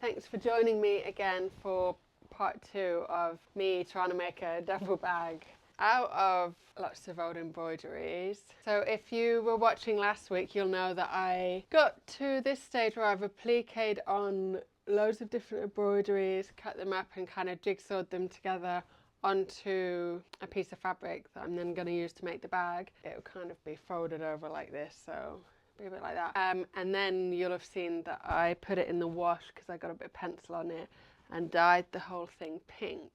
thanks for joining me again for part 2 of me trying to make a duffel bag out of lots of old embroideries. So if you were watching last week, you'll know that I got to this stage where I've appliquéd on loads of different embroideries, cut them up and kind of jigsawed them together onto a piece of fabric that I'm then going to use to make the bag. It'll kind of be folded over like this, so be a bit like that. And then you'll have seen that I put it in the wash because I got a bit of pencil on it and dyed the whole thing pink.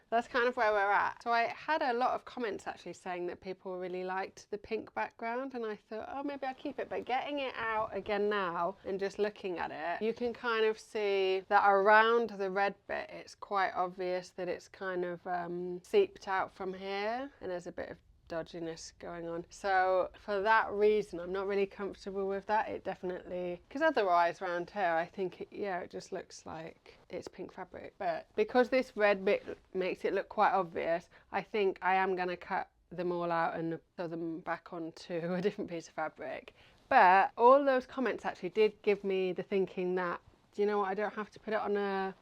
That's kind of where we're at. So I had a lot of comments actually saying that people really liked the pink background, and I thought, oh, maybe I'll keep it. But getting it out again now and just looking at it, you can kind of see that around the red bit, it's quite obvious that it's kind of seeped out from here, and there's a bit of dodginess going on. So for that reason, I'm not really comfortable with that. It definitely, because otherwise around here, I think it just looks like it's pink fabric. But because this red bit makes it look quite obvious, I think I am going to cut them all out and sew them back onto a different piece of fabric. But all those comments actually did give me the thinking that, do you know what, I don't have to put it on a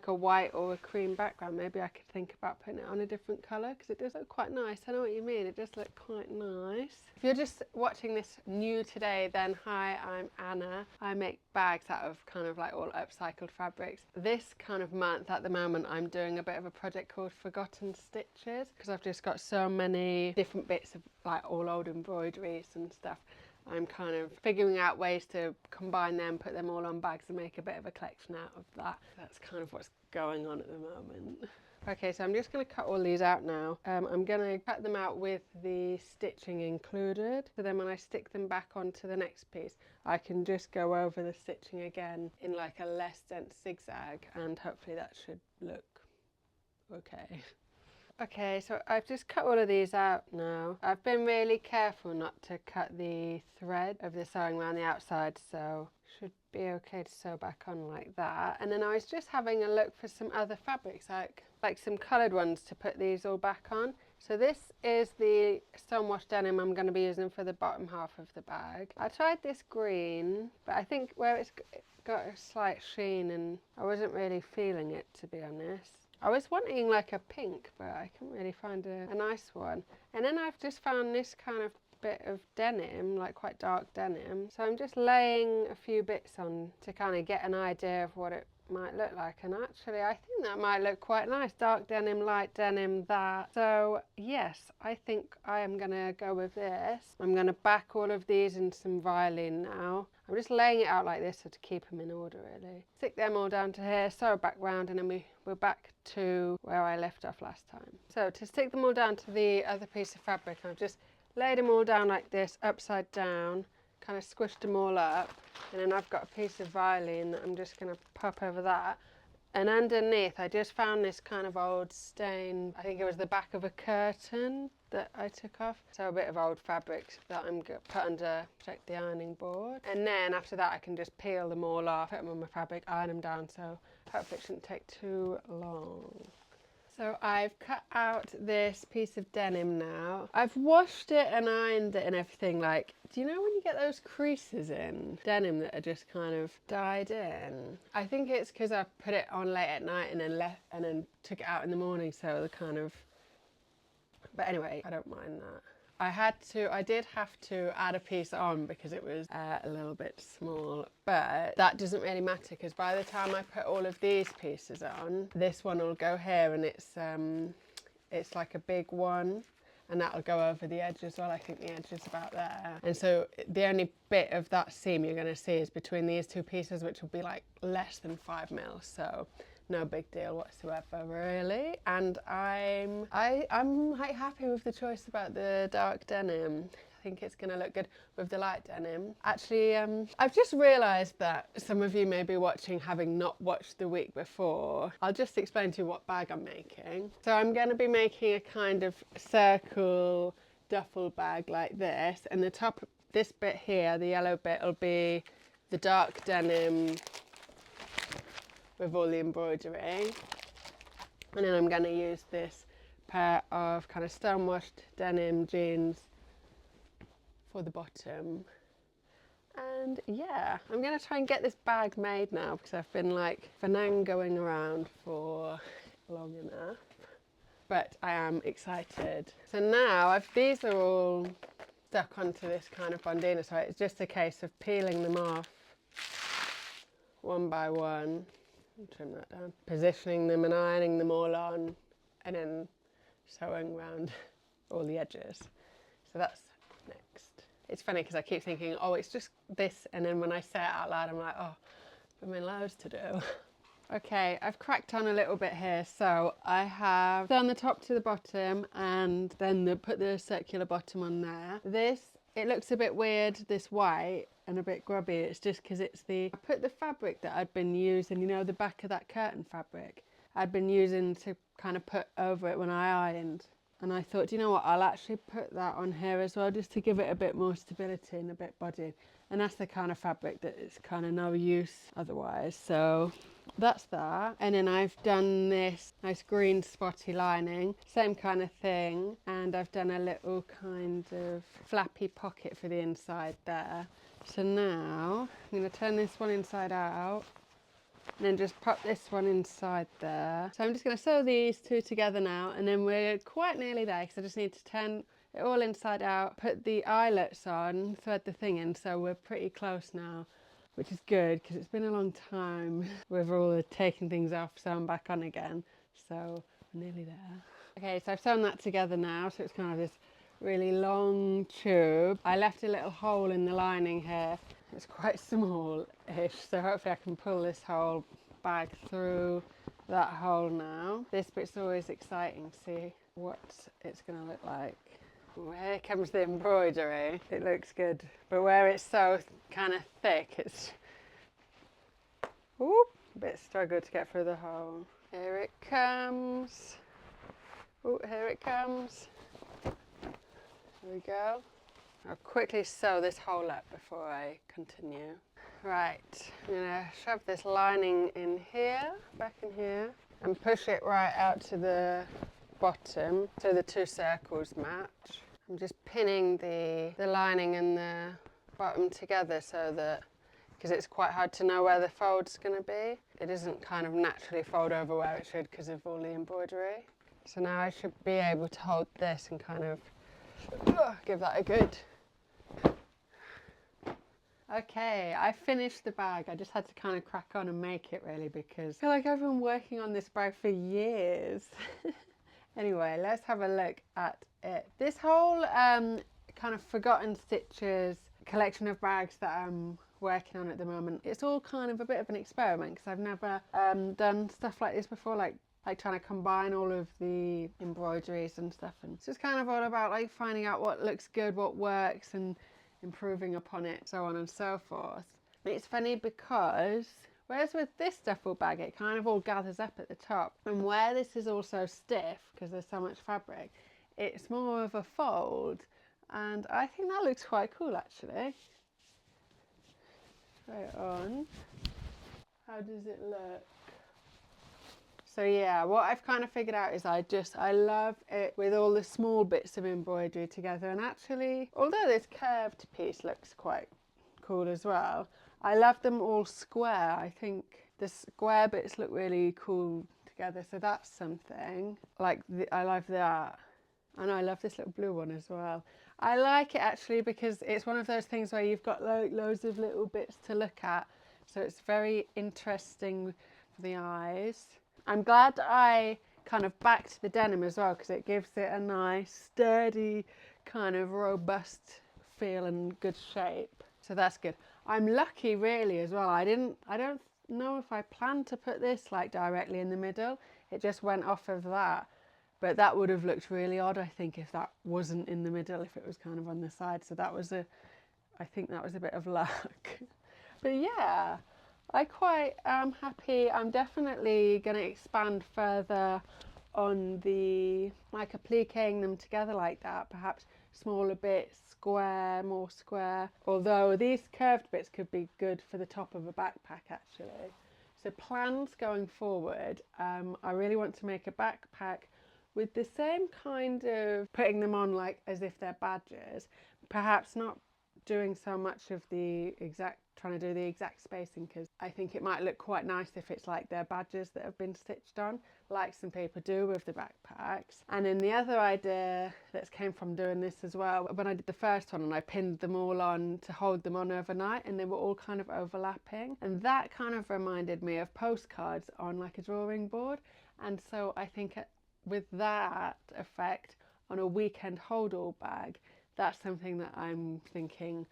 white or a cream background. Maybe I could think about putting it on a different colour, because it does look quite nice. I know what you mean, it does look quite nice. If you're just watching this new today, then hi, I'm Anna. I make bags out of kind of like all upcycled fabrics. This kind of month at the moment, I'm doing a bit of a project called Forgotten Stitches, because I've just got so many different bits of like all old embroideries and stuff. I'm kind of figuring out ways to combine them, put them all on bags and make a bit of a collection out of that. That's kind of what's going on at the moment. Okay, so I'm just going to cut all these out now. I'm going to cut them out with the stitching included. So then when I stick them back onto the next piece, I can just go over the stitching again in like a less dense zigzag, and hopefully that should look okay. Okay, so I've just cut all of these out now. I've been really careful not to cut the thread of the sewing around the outside, so should be okay to sew back on like that. And then I was just having a look for some other fabrics, like some coloured ones to put these all back on. So this is the stonewash denim I'm going to be using for the bottom half of the bag. I tried this green, but I think where it's got a slight sheen and I wasn't really feeling it, to be honest. I was wanting like a pink, but I couldn't really find a nice one. And then I've just found this kind of bit of denim, like quite dark denim. So I'm just laying a few bits on to kind of get an idea of what it might look like. And actually, I think that might look quite nice. Dark denim, light denim, that. So yes, I think I am gonna go with this. I'm gonna back all of these in some violin now. I'm just laying it out like this so to keep them in order, really. Stick them all down to here, sew back round, and then we're back to where I left off last time. So to stick them all down to the other piece of fabric, I've just laid them all down like this, upside down, kind of squished them all up, and then I've got a piece of violin that I'm just going to pop over that. And underneath, I just found this kind of old stain. I think it was the back of a curtain that I took off. So a bit of old fabric that I'm going to put under, protect the ironing board. And then after that, I can just peel them all off, put them on my fabric, iron them down. So hopefully it shouldn't take too long. So I've cut out this piece of denim now. I've washed it and ironed it and everything. Like, do you know when you get those creases in denim that are just kind of dyed in? I think it's because I put it on late at night and then took it out in the morning, so the kind of. But anyway, I don't mind that. I did have to add a piece on because it was a little bit small, but that doesn't really matter because by the time I put all of these pieces on, this one will go here, and it's like a big one, and that'll go over the edge as well. I think the edge is about there. And so the only bit of that seam you're going to see is between these two pieces, which will be like less than 5 mil. So no big deal whatsoever, really. And I'm quite happy with the choice about the dark denim. I think it's going to look good with the light denim. Actually, I've just realised that some of you may be watching having not watched the week before. I'll just explain to you what bag I'm making. So I'm going to be making a kind of circle duffel bag like this, and the top, this bit here, the yellow bit, will be the dark denim with all the embroidery, and then I'm going to use this pair of kind of stonewashed denim jeans for the bottom, And yeah, I'm going to try and get this bag made now because I've been like going around for long enough. But I am excited. So now these are all stuck onto this kind of bandana, so it's just a case of peeling them off one by one. Trim that down. Positioning them and ironing them all on, and then sewing around all the edges. So that's next. It's funny because I keep thinking, oh, it's just this, and then when I say it out loud, I'm like, oh, I've been loads to do. Okay, I've cracked on a little bit here. So I have done the top to the bottom and then put the circular bottom on there. This, it looks a bit weird, this white, and a bit grubby. It's just because I put the fabric that I'd been using, you know, the back of that curtain fabric, I'd been using to kind of put over it when I ironed. And I thought, do you know what, I'll actually put that on here as well, just to give it a bit more stability and a bit body. And that's the kind of fabric that is kind of no use otherwise. So that's that. And then I've done this nice green spotty lining, same kind of thing. And I've done a little kind of flappy pocket for the inside there. So now I'm going to turn this one inside out and then just pop this one inside there. So I'm just going to sew these two together now, and then we're quite nearly there because I just need to turn it all inside out, put the eyelets on, thread the thing in, so we're pretty close now, which is good because it's been a long time with all the taking things off, sewing back on again. So we're nearly there. Okay, so I've sewn that together now, so it's kind of this really long tube. I left a little hole in the lining here. It's quite small-ish, so hopefully I can pull this whole bag through that hole now. This bit's always exciting to see what it's going to look like. Well, here comes the embroidery. It looks good, but where it's so kind of thick, it's a bit struggle to get through the hole. Here it comes. Oh, here it comes. There we go. I'll quickly sew this hole up before I continue. Right, I'm going to shove this lining in here, back in here, and push it right out to the bottom so the two circles match. I'm just pinning the lining and the bottom together so that, because it's quite hard to know where the fold's going to be. It doesn't kind of naturally fold over where it should because of all the embroidery. So now I should be able to hold this and kind of give that a good. Okay, I finished the bag. I just had to kind of crack on and make it really because I feel like I've been working on this bag for years. Anyway, let's have a look at it. This whole kind of forgotten stitches collection of bags that I'm working on at the moment, it's all kind of a bit of an experiment because I've never done stuff like this before, like trying to combine all of the embroideries and stuff, and it's just kind of all about like finding out what looks good, what works, and improving upon it, so on and so forth. It's funny because whereas with this duffel bag it kind of all gathers up at the top, and where this is also stiff because there's so much fabric, it's more of a fold, and I think that looks quite cool actually. Try it on. How does it look? So yeah, what I've kind of figured out is I love it with all the small bits of embroidery together, and actually, although this curved piece looks quite cool as well, I love them all square. I think the square bits look really cool together, so that's something. I love that. And I love this little blue one as well. I like it actually because it's one of those things where you've got loads of little bits to look at, so it's very interesting for the eyes. I'm glad I kind of backed the denim as well because it gives it a nice sturdy kind of robust feel and good shape, so that's good. I'm lucky really as well. I don't know if I planned to put this like directly in the middle. It just went off of that, but that would have looked really odd I think if that wasn't in the middle, if it was kind of on the side. So that was I think that was a bit of luck. But yeah, I quite am happy. I'm definitely going to expand further on the appliquéing them together like that, perhaps smaller bits, square, more square, although these curved bits could be good for the top of a backpack actually. So plans going forward, I really want to make a backpack with the same kind of putting them on like as if they're badges, perhaps not doing so much of trying to do the exact spacing, because I think it might look quite nice if it's like their badges that have been stitched on, like some people do with the backpacks. And then the other idea that came from doing this as well, when I did the first one and I pinned them all on to hold them on overnight, and they were all kind of overlapping, and that kind of reminded me of postcards on like a drawing board. And so I think with that effect on a weekend hold all bag, that's something that I'm thinking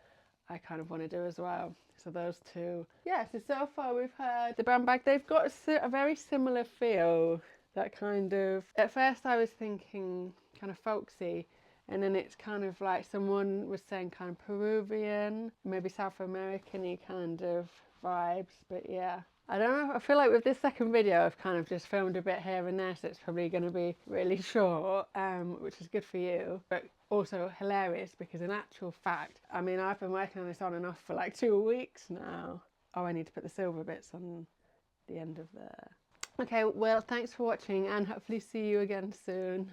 I kind of want to do as well. So those two. Yeah, so far we've had the brown bag. They've got a very similar feel. That kind of, at first I was thinking kind of folksy, and then it's kind of like someone was saying kind of Peruvian, maybe South American-y kind of vibes. But yeah, I don't know, I feel like with this second video I've kind of just filmed a bit here and there, so it's probably going to be really short, which is good for you, but also hilarious because in actual fact, I mean, I've been working on this on and off for like 2 weeks now. Oh, I need to put the silver bits on the end of there. Okay, well, thanks for watching and hopefully see you again soon.